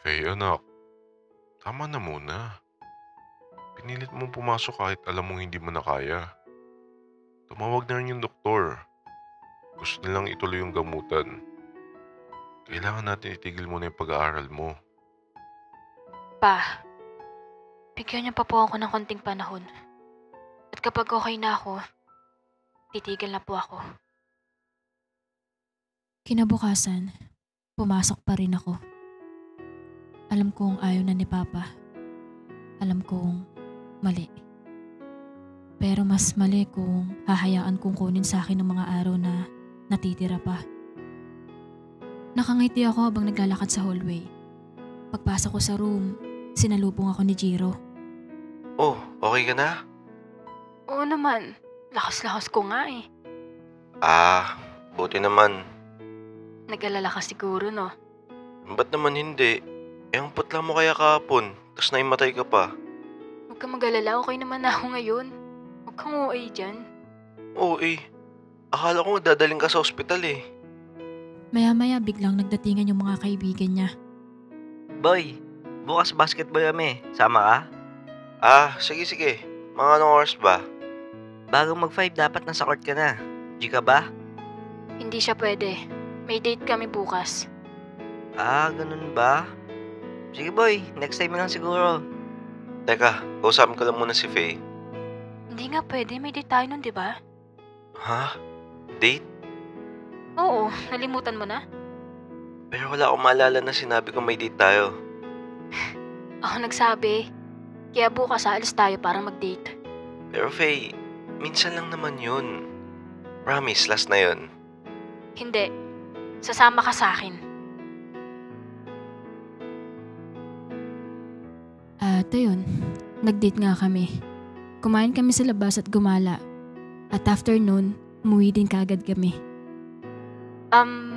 Faye anak, tama na muna. Pinilit mong pumasok kahit alam mong hindi mo na kaya. Tumawag na rin yung doktor. Gusto nilang ituloy yung gamutan. Kailangan natin itigil muna yung pag-aaral mo. Pa, bigyan niyo pa po ako ng konting panahon. At kapag okay na ako, titigil na po ako. Kinabukasan, pumasok pa rin ako. Alam kong ayaw na ni Papa. Alam kong mali. Pero mas mali kung hahayaan kong kunin sa akin ng mga araw na natitira pa. Nakangiti ako habang naglalakad sa hallway. Pagpasok ko sa room, sinalubong ako ni Jiro. Oh, okay ka na? Oo naman, lakas-lakas ko nga eh. Buti naman. Nag-alala ka siguro no? Ba't naman hindi? Ang putla mo kaya kahapon, tas naimatay ka pa. Huwag kang mag-alala, okay naman na ako ngayon. Huwag kang OA dyan. Oo akala ko dadaling ka sa ospital eh. Maya-maya biglang nagdatingan yung mga kaibigan niya. Boy, bukas basketball kami. Sama ka? Sige. Mga anong oras ba? Bago mag-5 dapat nasa court ka na. G ka ba? Hindi siya pwede. May date kami bukas. Ganun ba? Sige boy, next time na lang siguro. Teka, kausapin ko lang muna si Faye. Hindi nga pwede, may date tayo nun, di ba? Ha? Date? Oo, nalimutan mo na? Pero wala akong maalala na sinabi ko may date tayo. Ako nagsabi. Kaya bukas aalis tayo para mag-date. Pero Faye, minsan lang naman yun. Promise, last na yun. Hindi. Sasama ka sa akin. At ayun, nag-date nga kami. Kumain kami sa labas at gumala. At after noon, umuwi din kaagad kami.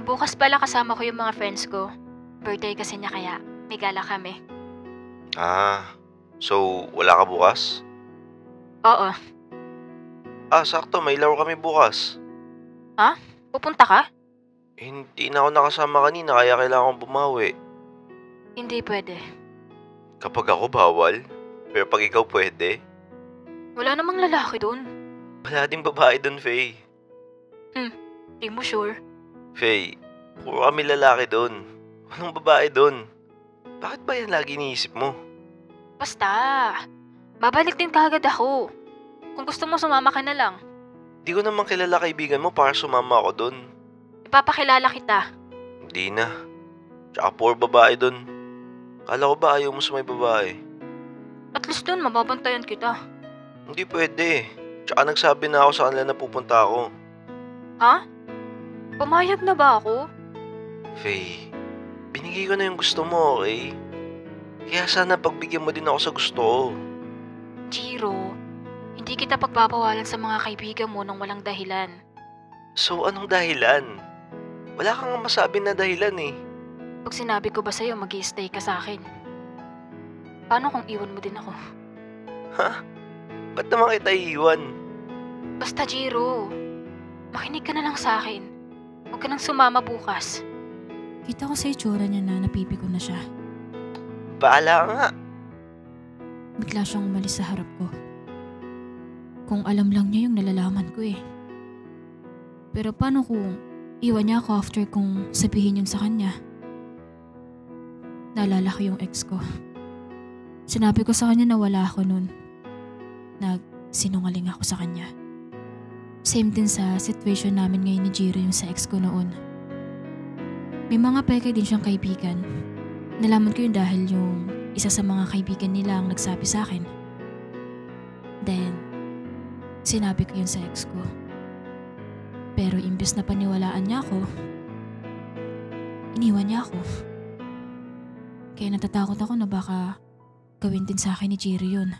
Bukas pala kasama ko yung mga friends ko. Birthday kasi niya kaya may gala kami. So wala ka bukas? Oo. Sakto, may laro kami bukas. Pupunta ka? Hindi na ako nakasama kanina kaya kailangan kong bumawi. Hindi pwede. Kapag ako bawal, pero pag ikaw pwede. Wala namang lalaki doon. Wala ding babae dun, Faye. Di mo sure? Faye, puro kami lalaki dun. Walang babae dun. Bakit ba yan lagi iniisip mo? Basta. Babalik din kagad ako. Kung gusto mo sumama ka na lang. Di ko naman kilala kaibigan mo para sumama ako dun. Ipapakilala kita. Hindi na. Tsaka puro babae dun. Kala ko ba ayaw mo sa may babae? At least doon mababantayan kita. Hindi pwede. Tsaka nagsabi na ako sa kanila na pupunta ako. Ha? Pumayag na ba ako? Faye, binigay ko na yung gusto mo, okay? Kaya sana pagbigyan mo din ako sa gusto ko. Jiro, hindi kita pagpapawalan sa mga kaibigan mo nang walang dahilan. So anong dahilan? Wala kang masabi na dahilan eh. Pag sinabi ko ba sa'yo mag-i-stay ka sa akin? Paano kung iwan mo din ako? Ha? Ba't naman kita iiwan? Basta Jiro, makinig ka na lang sa akin. Huwag ka nang sumama bukas. Kita ko sa itsura niya na napipiko na siya. Baala nga. Bigla siyang umalis sa harap ko. Kung alam lang niya yung nalalaman ko eh. Pero paano kung iwan niya ako after kung sabihin yung sa kanya? Naalala ko yung ex ko. Sinabi ko sa kanya na wala ako nun. Nagsinungaling ako sa kanya. Same din sa situation namin ngayon ni Jiro yung sa ex ko noon. May mga peke din siyang kaibigan. Nalaman ko yun dahil yung isa sa mga kaibigan nila ang nagsabi sa akin. Then, sinabi ko yun sa ex ko. Pero imbes na paniwalaan niya ako, iniwan niya ako. Kaya natatakot ako na baka gawin din sa akin ni Jiro yun.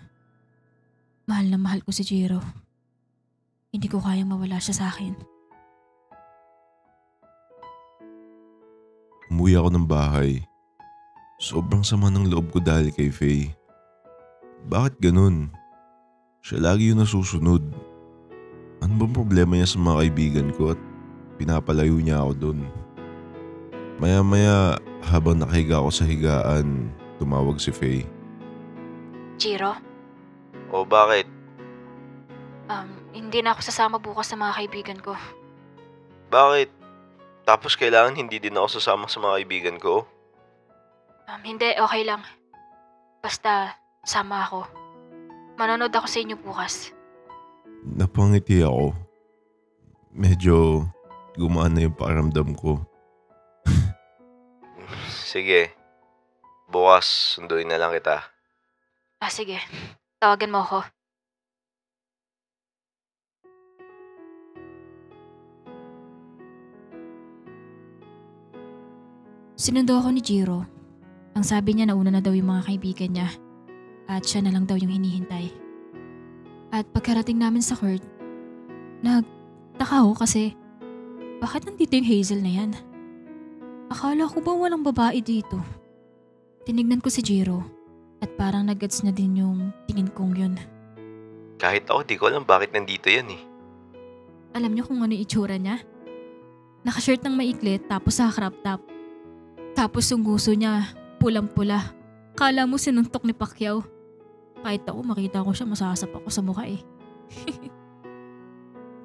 Mahal na mahal ko si Jiro. Hindi ko kayang mawala siya sa akin. Umuwi ako ng bahay. Sobrang sama ng loob ko dahil kay Faye. Bakit ganun? Siya lagi yung nasusunod. Ano bang problema niya sa mga kaibigan ko at pinapalayo niya ako doon? Maya-maya habang nakahiga ako sa higaan, tumawag si Faye. Jiro, O bakit? hindi na ako sasama bukas sa mga kaibigan ko. Bakit? Tapos kailangan hindi din ako sasama sa mga kaibigan ko? Hindi, okay lang. Basta, sama ako. Manonood ako sa inyo bukas. Napangiti ako. Medyo gumaan na yung pakiramdam ko. Sige. Bukas, sunduin na lang kita. Sige. Tawagan mo ako. Sinundo ako ni Jiro. Ang sabi niya nauna na daw yung mga kaibigan niya at siya na lang daw yung hinihintay. At pagkarating namin sa court, nagtaka ako kasi bakit nandito yung Hazel na yan? Akala ko ba walang babae dito? Tinignan ko si Jiro at parang nag-gets na din yung tingin kong yun. Kahit ako, di ko alam bakit nandito yan eh. Alam niyo kung ano yung itsura niya? Naka-shirt ng maiklit tapos sa crop top. Tapos yung guso niya, pulang-pula. Kala mo sinuntok ni Pacquiao. Kahit ako makita ko siya, masasap ako sa mukha eh.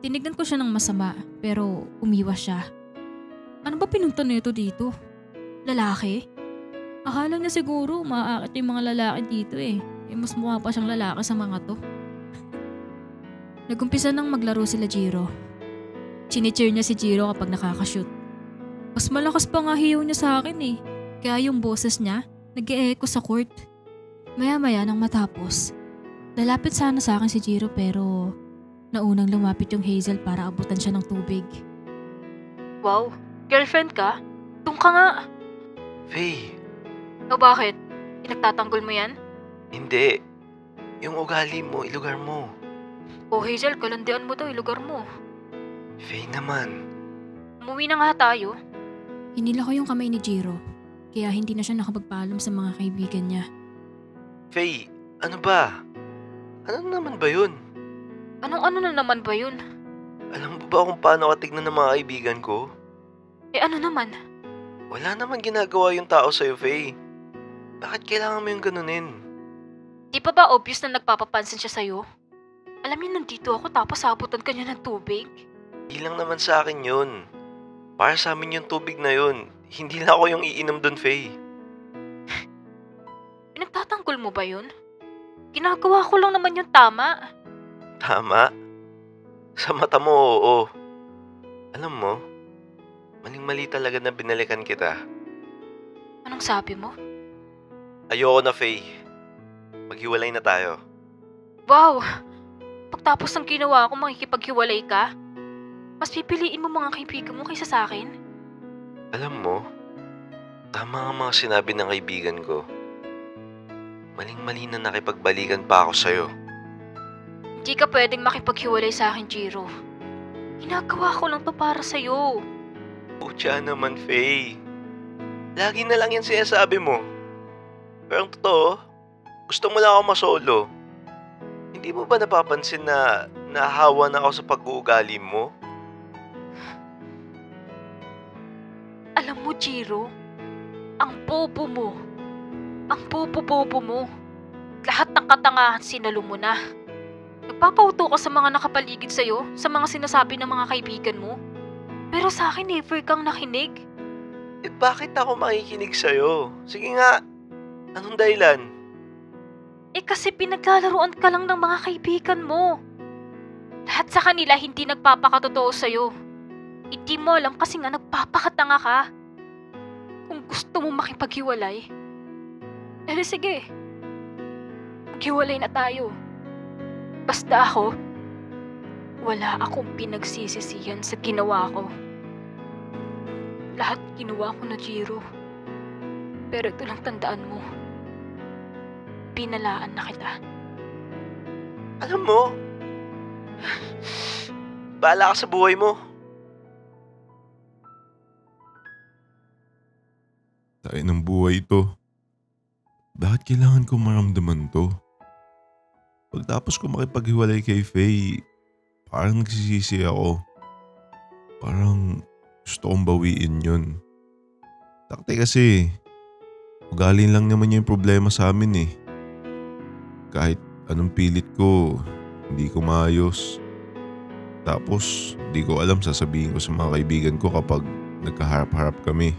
Tinignan ko siya ng masama, pero umiwas siya. Ano ba pinunta nito dito? Lalaki? Akala niya siguro maaakit yung mga lalaki dito eh. Mas mukha pa siyang lalaki sa mga to. Nagumpisa nang maglaro sila Jiro. Chinicheer niya si Jiro kapag nakakashoot. Mas malakas pa nga hiyaw niya sa akin eh. Kaya yung boses niya, nag-e-echo sa court. Maya-maya nang matapos, lalapit sana sa akin si Jiro pero naunang lumapit yung Hazel para abutan siya ng tubig. Wow, girlfriend ka? Doon ka nga. Faye, O bakit? Pinagtatanggol mo yan? hindi. Yung ugali mo, ilugar mo. O Hazel, kalandian mo daw, lugar mo. Faye naman. Umuwi na nga tayo. Hinila ko yung kamay ni Jiro, kaya hindi na siya nakapagpaalam sa mga kaibigan niya. Faye, ano ba? Ano naman ba yun? Anong-ano na naman ba yun? Alam mo ba kung paano ka tignan ng mga kaibigan ko? Ano naman? Wala naman ginagawa yung tao sa'yo, Faye. Bakit kailangan mo yung ganunin? Di pa ba obvious na nagpapapansin siya sa'yo? Alam niya nandito ako tapos abutan ka niya ng tubig? Hindi lang naman sa akin yun. Para sa amin yung tubig na yun. Hindi lang ako yung iinom dun, Faye. Pinagtatanggol mo ba yun? Ginagawa ko lang naman yung tama. Tama? Sa mata mo, oo. Alam mo, maling-mali talaga na binalikan kita. Anong sabi mo? Ayoko na, Faye. Maghiwalay na tayo. Wow! Pagtapos ng ginawa ko, makikipaghiwalay ka? Mas pipiliin mo mga kaibigan mo kaysa sa akin? Alam mo, tama ang mga sinabi ng kaibigan ko. Maling-mali na nakipagbalikan pa ako sa'yo. Hindi ka pwedeng makipaghiwalay sa akin, Jiro. Ginagawa ko lang to para sa'yo. Pucha naman, Faye. Lagi na lang yan sinasabi mo. Pero ang totoo, gusto mo lang ako masolo. Hindi mo ba napapansin na nahawa na ako sa pag-uugali mo? Alam mo, Jiro, ang bobo mo. Ang bobo-bobo mo. Lahat ng katangahan sinalo mo na. Nagpapauto ka sa mga nakapaligid sa'yo, sa mga sinasabi ng mga kaibigan mo. Pero sa akin, never kang nakinig. Eh bakit ako makikinig sa'yo? Sige nga, anong dahilan? Kasi pinaglalaroan ka lang ng mga kaibigan mo. Lahat sa kanila hindi nagpapakatotoo sa'yo. Hindi mo alam kasi nga nagpapakatanga ka. Kung gusto mo makipaghiwalay, sige. Maghiwalay na tayo. Basta ako, wala akong pinagsisisihan sa ginawa ko. Lahat ginawa ko na, Jiro. Pero ito lang tandaan mo. Pinalaan na kita. Alam mo, bahala ka sa buhay mo. Tayo ng buhay ito. Bakit kailangan ko maramdaman to? Pagtapos ko makipaghiwalay kay Faye, parang nagsisisi ako. Parang gusto kong bawiin yun. Takte kasi, ugali lang naman yung problema sa amin eh. Kahit anong pilit ko, hindi ko maayos. Tapos, hindi ko alam sasabihin ko sa mga kaibigan ko kapag nagkaharap-harap kami.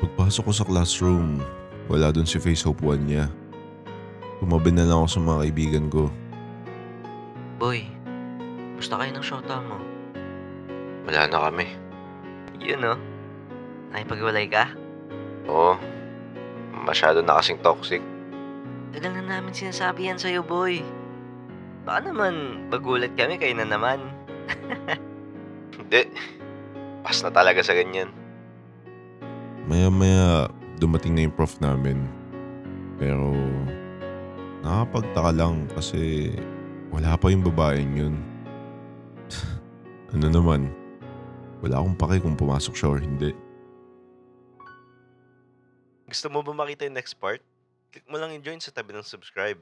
Pagpasok ko sa classroom, wala dun si Face Hope 1 niya. Tumabi na lang ako sa mga kaibigan ko. Boy, gusto kayo ng shota mo? Wala na kami. Yun no? Nakipag-iwalay ka? Oo. Masyado na kasing toxic. Tagal na namin sinasabi yan sa'yo, boy. Baka naman magulat kami kayo na naman. Hindi. Pas na talaga sa ganyan. Maya-maya dumating na yung prof namin. Pero nakapagtaka lang kasi wala pa yung babaeng yun. Ano naman, wala akong pake kung pumasok siya or hindi. Gusto mo ba makita yung next part? Click mo lang yung join sa tabi ng subscribe.